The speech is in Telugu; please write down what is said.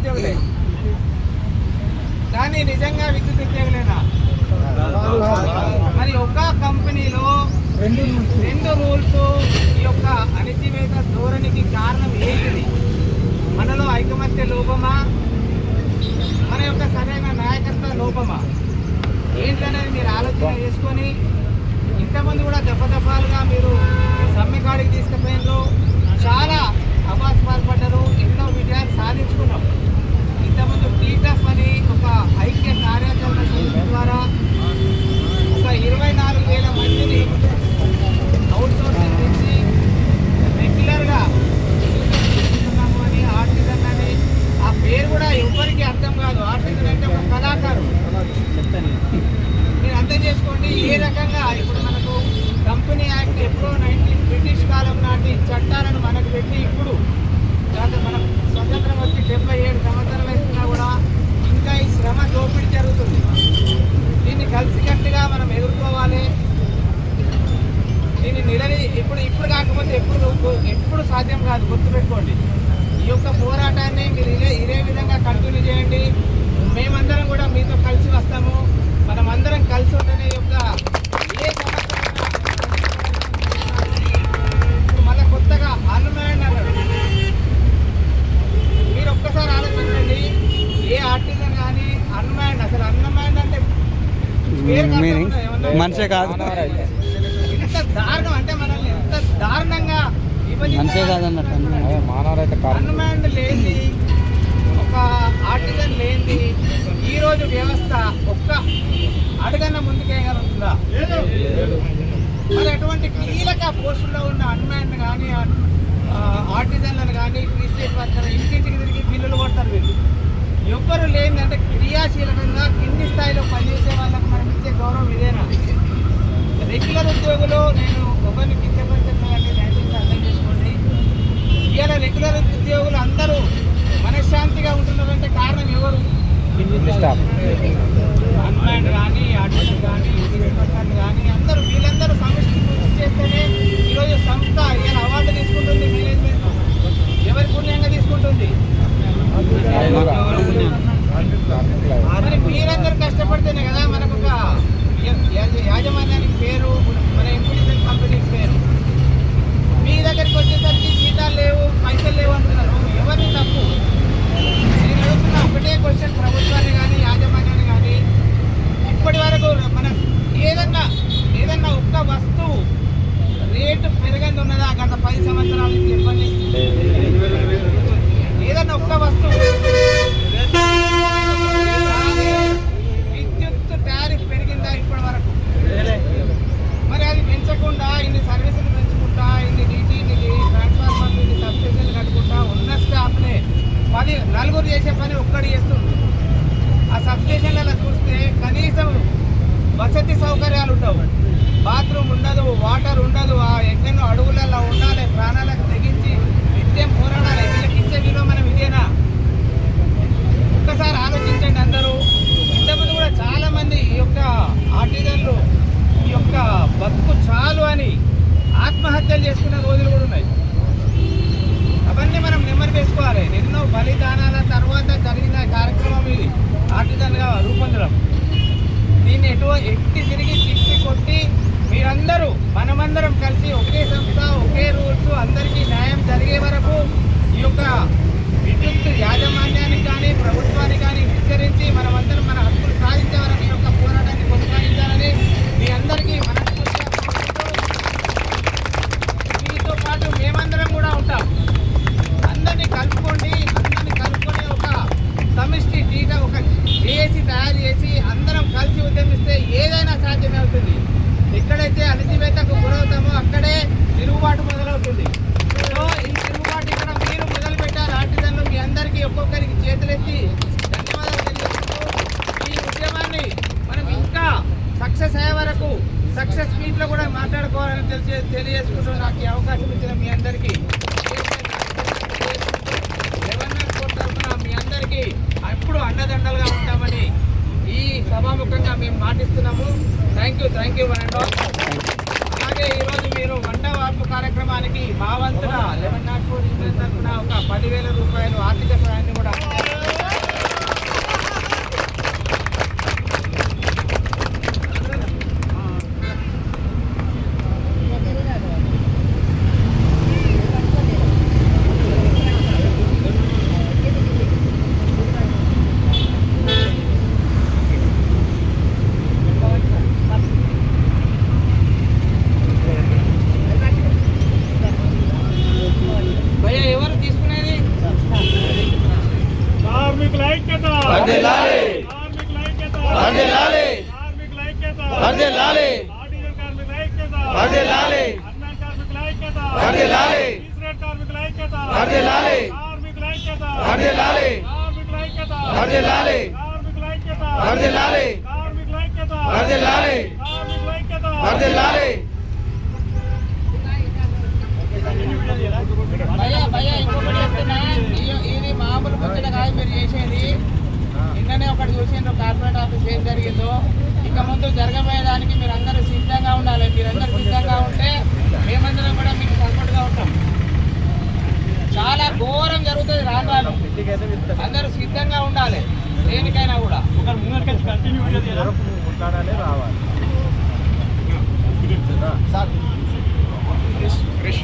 ఉద్యోగులే. కానీ నిజంగా విద్యుత్ ఉద్యోగులేనా? మరి ఒక్క కంపెనీలో రెండు రూల్స్ ఈ యొక్క అణిచివేత ధోరణికి కారణం ఏంటిది? మనలో ఐకమత్య లోపమా, మన యొక్క సరైన నాయకత్వ లోపమా ఏంటనేది మీరు ఆలోచన చేసుకొని, ఇంతమంది కూడా దఫాలుగా మీరు సమ్మె కాడికి తీసుకుపోయినారు, చాలా అవాస్ పాల్పడ్డారు, ఎన్నో విజయాలు సాధించుకున్నాం. ఇంతమంది టీటఫ్ అని ఒక ఐక్య కార్యాచరణ సమితి ద్వారా ఒక 24,000 మందిని అవుట్ సోర్సింగ్ నుంచి రెగ్యులర్గా అని ఆర్టిజన్ అని, ఆ పేరు కూడా ఎవరికి అర్థం కాదు. ఆర్టిజన్ అంటే ఒక కళాకారు. మీరు అర్థం చేసుకోండి ఏ రకంగా. ఇప్పుడు మనకు కంపెనీ యాక్ట్ ఎప్పుడో బ్రిటిష్ కాలం నాటి చట్టాలను మనకు పెట్టి ఇప్పుడు మనకు స్వతంత్రం వచ్చి 77 సంవత్సరాలు వేస్తున్నా కూడా ఇంకా ఈ శ్రమ దోపిడీ జరుగుతుంది. దీన్ని కలిసికట్టుగా మనం ఎదుర్కోవాలి. దీన్ని ఇప్పుడు కాకపోతే ఎప్పుడు సాధ్యం కాదు, గుర్తుపెట్టుకోండి. ఈ యొక్క పోరాటాన్ని మీరు ఇదే విధంగా కంటిన్యూ చేయండి. మేమందరం కూడా మీతో కలిసి వస్తాము. మనం అందరం కలిసి ఉంటేనే యొక్క ఏ సమస్య మళ్ళీ కొత్తగా అన్మ్యాన్ అన్నాడు. మీరు ఒక్కసారి ఆలోచించండి, ఏ ఆర్టిజన్ కానీ అన్మ్యాన్, అసలు అన్మ్యాన్ అంటే మనిషే కాదు. ఇంత దారుణం అంటే మనల్ని ఎంత దారుణంగా అన్మ్యాన్ లేని, ఒక ఆర్టిజన్ లేని ఈరోజు వ్యవస్థ ఒక్క అడుగన్న ముందుకేయగలుగుతుందా? మరి అటువంటి కీలక పోస్టుల్లో ఉన్న అన్మ్యాన్ కానీ ఆర్టిజన్లను కానీ క్రిస్టియన్ వర్కర్ ఇంటింటికి తిరిగి బిల్లులు కొడతారు. వీళ్ళు ఎవ్వరు లేదంటే క్రియాశీలకంగా కింది స్థాయిలో పనిచేసే వాళ్ళకి మనం ఇచ్చే గౌరవం ఇదేనా? రెగ్యులర్ ఉద్యోగులు నేను ఒకరిని కించపరచండి, దయచేసి అర్థం చేసుకోండి. ఇవాళ రెగ్యులర్ ఉద్యోగులు అందరూ మనశ్శాంతిగా ఉంటున్నారంటే కారణం ఎవరు? అన్మ్యాన్ కానీ ఆర్టిజన్ కానీ కానీ అందరూ వీళ్ళందరూ సమిష్టి కృషి చేస్తేనే ఈరోజు సంస్థ ఇలా అవార్డు తీసుకుంటుంది. మేనేజ్మెంట్ ఎవరి పుణ్యంగా తీసుకుంటుంది? మరి మీరందరూ కష్టపడితేనే కదా మనకు ఒక యాజమాన్యానికి పేరు, మన ఇంప్లిమెంట్ కంపెనీకి పేరు. మీ దగ్గరికి వచ్చేసరికి జీతాలు లేవు, పైసలు లేవు అంటున్నారు. ఎవరిని తప్పు? నేను అడుగుతున్న ఒకటే క్వశ్చన్ ప్రభుత్వాన్ని కానీ యాజమాన్యాన్ని కానీ, ఇప్పటి వరకు మన ఏదన్నా ఒక్క వస్తువు రేటు పెరగంది ఉన్నదా గత 10 సంవత్సరాల నుంచి? చెప్పండి. ఏదన్నా ఒక్క వస్తువు. విద్యుత్ టారిఫ్ పెరిగిందా ఇప్పటి వరకు? మరి అది పెంచకుండా ఇన్ని సర్వీసులు పెంచుకుంటా, ఇన్ని నీటి, ఇన్ని ట్రాన్స్ఫార్మర్లు, ఇన్ని సబ్స్టేషన్లు కట్టుకుంటా ఉన్న స్టాఫ్నే 10 నలుగురు చేసే పని ఒక్కడు చేస్తుంది. ఆ సబ్స్టేషన్లలో చూస్తే కనీసం వసతి సౌకర్యాలు ఉండవు, బాత్రూమ్ ఉండదు, వాటర్ ఉండదు. ఆ ఎన్నెన్నో అడుగులలో ఉండాలి, ప్రాణాలకు తెగించి నిత్యం పోరాడాలి. వీళ్ళకి ఇచ్చే విలువ మనం ఇదేనా? ఒక్కసారి ఆలోచించండి అందరూ. ఇంతమంది కూడా చాలామంది ఈ యొక్క ఆర్టిజన్లు ఈ యొక్క బతుకు చాలు అని ఆత్మహత్యలు చేసుకునే రోజులు కూడా ఉన్నాయి. అవన్నీ మనం నెమ్మది వేసుకోవాలి. ఎన్నో బలిదానాల తర్వాత జరిగిన కార్యక్రమం ఇది ఆర్టిజన్గా రూపొందడం. దీన్ని ఎట్టి తిరిగి తిప్పి కొట్టి మీరందరూ మనమందరం కలిసి ఒకే సంస్థ, ఒకే రూల్స్, అందరికీ న్యాయం జరిగే వరకు ఈ యొక్క విద్యుత్ యాజమాన్యానికి కానీ ప్రభుత్వానికి కానీ హెచ్చరించి మనమందరం మన హక్కులు సాధించే వరకు ఈ యొక్క పోరాటాన్ని కొనసాగించాలని మీ అందరికీ మీతో పాటు మేమందరం కూడా ఉంటాం. అందరినీ కలుపుకొని ఒక సమిష్టి టీగా ఒక ఏసీ తయారు చేసి అందరం కలిసి ఉద్యమిస్తే ఏదైనా సాధ్యమే అవుతుంది. ఎక్కడైతే అణచివేతకు గురవుతామో అక్కడే తిరుగుబాటు మొదలవుతుంది. సో ఈ తిరుగుబాటు ఇక్కడ మీరు మొదలు పెట్టారు. ఆర్టిజన్లు మీ అందరికీ ఒక్కొక్కరికి చేతులెత్తి ధన్యవాదాలు తెలియజేస్తూ ఈ ఉద్యమాన్ని మనం ఇంకా సక్సెస్ అయ్యే వరకు సక్సెస్ మీట్లో కూడా మాట్లాడుకోవాలని తెలియజేసుకుంటూ నాకు ఈ అవకాశం ఇచ్చిన మీ అందరికీ మీ అందరికీ ఎప్పుడు అండదండలుగా ఉంటామని ఈ సభాముఖంగా మేము మాటిస్తున్నాము. Thank you. అలాగే ఈరోజు మీరు వంట మార్పు కార్యక్రమానికి మా వంతున 1104 యూనియన్ తరఫున ఒక 10,000 రూపాయలు ఆర్థిక సహాయాన్ని కూడా ఎవరు తీసుకునేది కార్మికుల ఐక్యత వర్ధిల్లాలి కార్మికుల ఐక్యత వర్ధిల్లాలి కార్మికుల ఐక్యత వర్ధిల్లాలి ఆర్టిజన్ కార్మికుల ఐక్యత వర్ధిల్లాలి అర్మన్ కార్మికుల ఐక్యత వర్ధిల్లాలి ఇస్రాయల్ కార్మికుల ఐక్యత వర్ధిల్లాలి కార్మికుల ఐక్యత వర్ధిల్లాలి కార్మికుల ఐక్యత వర్ధిల్లాలి కార్మికుల ఐక్యత వర్ధిల్లాలి కార్మికుల ఐక్యత వర్ధిల్లాలి కార్మికుల ఐక్యత వర్ధిల్లాలి భయ్యా ఇంకొకటి చెప్తున్నా, ఇది మామూలు ముచ్చట కాదు మీరు చేసేది. నిన్ననే ఒకటి చూసిండ్రు కార్పొరేట్ ఆఫీస్ ఏం జరిగిందో. ఇక ముందు జరగబోయేదానికి మీరు అందరూ సిద్ధంగా ఉండాలి. మీరందరూ సిద్ధంగా ఉంటే మేమందరం కూడా మీకు సపోర్ట్గా ఉంటాం. చాలా ఘోరం జరుగుతుంది రాను రాను. అందరూ సిద్ధంగా ఉండాలి దేనికైనా కూడా. క్రిష్